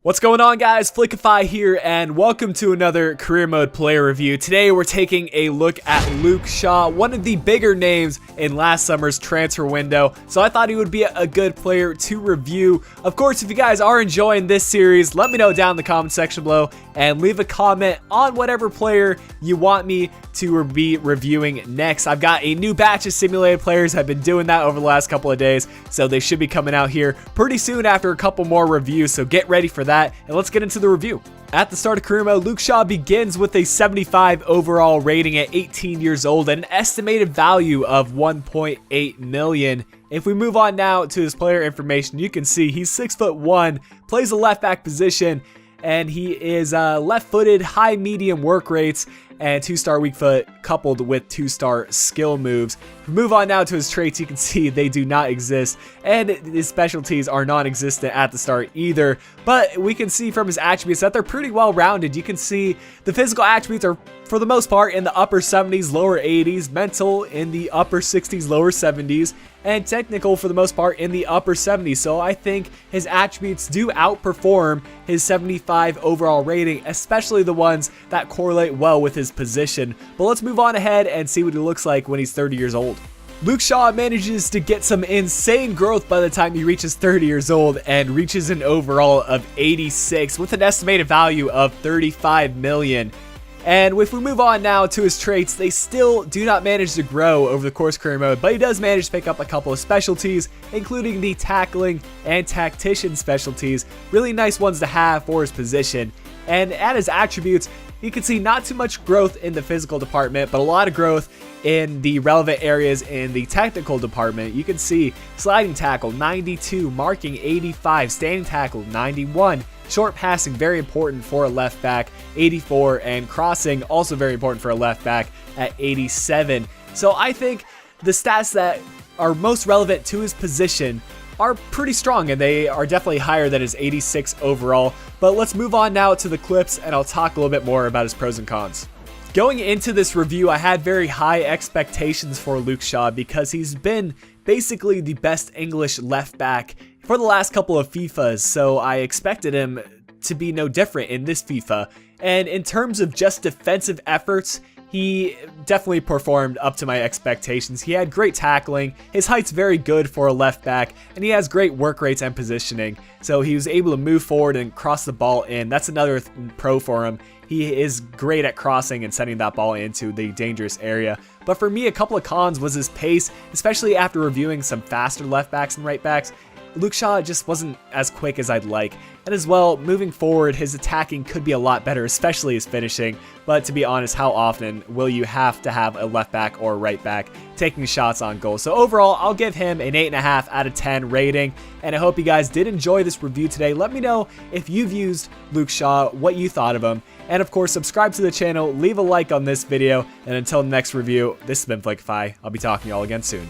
What's going on, guys? Flickify here, and welcome to another career mode player review. Today we're taking a look at Luke Shaw, one of the bigger names in last summer's transfer window, so I thought he would be a good player to review. Of course, if you guys are enjoying this series, let me know down in the comment section below and leave a comment on whatever player you want me to be reviewing next. I've got a new batch of simulated players. I've been doing that over the last couple of days, so they should be coming out here pretty soon after a couple more reviews, so get ready for that. And let's get into the review. At the start of career mode, Luke Shaw begins with a 75 overall rating at 18 years old and an estimated value of 1.8 million. If we move on now to his player information, you can see he's 6'1", plays the left back position, and he is left-footed, high medium work rates, and 2-star weak foot coupled with 2-star skill moves. If we move on now to his traits, you can see they do not exist, and his specialties are non-existent at the start either. But we can see from his attributes that they're pretty well rounded. You can see the physical attributes are for the most part in the upper 70s, lower 80s, mental in the upper 60s, lower 70s, and technical for the most part in the upper 70s. So I think his attributes do outperform his 75 overall rating, especially the ones that correlate well with his position. But let's move on ahead and see what he looks like when he's 30 years old. Luke Shaw manages to get some insane growth by the time he reaches 30 years old and reaches an overall of 86 with an estimated value of 35 million. And if we move on now to his traits, they still do not manage to grow over the course of career mode, but he does manage to pick up a couple of specialties, including the tackling and tactician specialties, really nice ones to have for his position. And at his attributes, you can see not too much growth in the physical department, but a lot of growth in the relevant areas in the technical department. You can see sliding tackle 92, marking 85, standing tackle 91, short passing very important for a left back 84, and crossing also very important for a left back at 87. So I think the stats that are most relevant to his position are pretty strong, and they are definitely higher than his 86 overall. But let's move on now to the clips, and I'll talk a little bit more about his pros and cons. Going into this review, I had very high expectations for Luke Shaw because he's been basically the best English left back for the last couple of FIFAs, so I expected him to be no different in this FIFA. And in terms of just defensive efforts, he definitely performed up to my expectations. He had great tackling, his height's very good for a left back, and he has great work rates and positioning. So he was able to move forward and cross the ball in. That's another pro for him. He is great at crossing and sending that ball into the dangerous area. But for me, a couple of cons was his pace, especially after reviewing some faster left backs and right backs. Luke Shaw just wasn't as quick as I'd like. And as well, moving forward, his attacking could be a lot better, especially his finishing. But to be honest, how often will you have to have a left back or right back taking shots on goal? So overall, I'll give him an 8.5 out of 10 rating. And I hope you guys did enjoy this review today. Let me know if you've used Luke Shaw, what you thought of him. And of course, subscribe to the channel, leave a like on this video. And until the next review, this has been Flickify. I'll be talking to y'all again soon.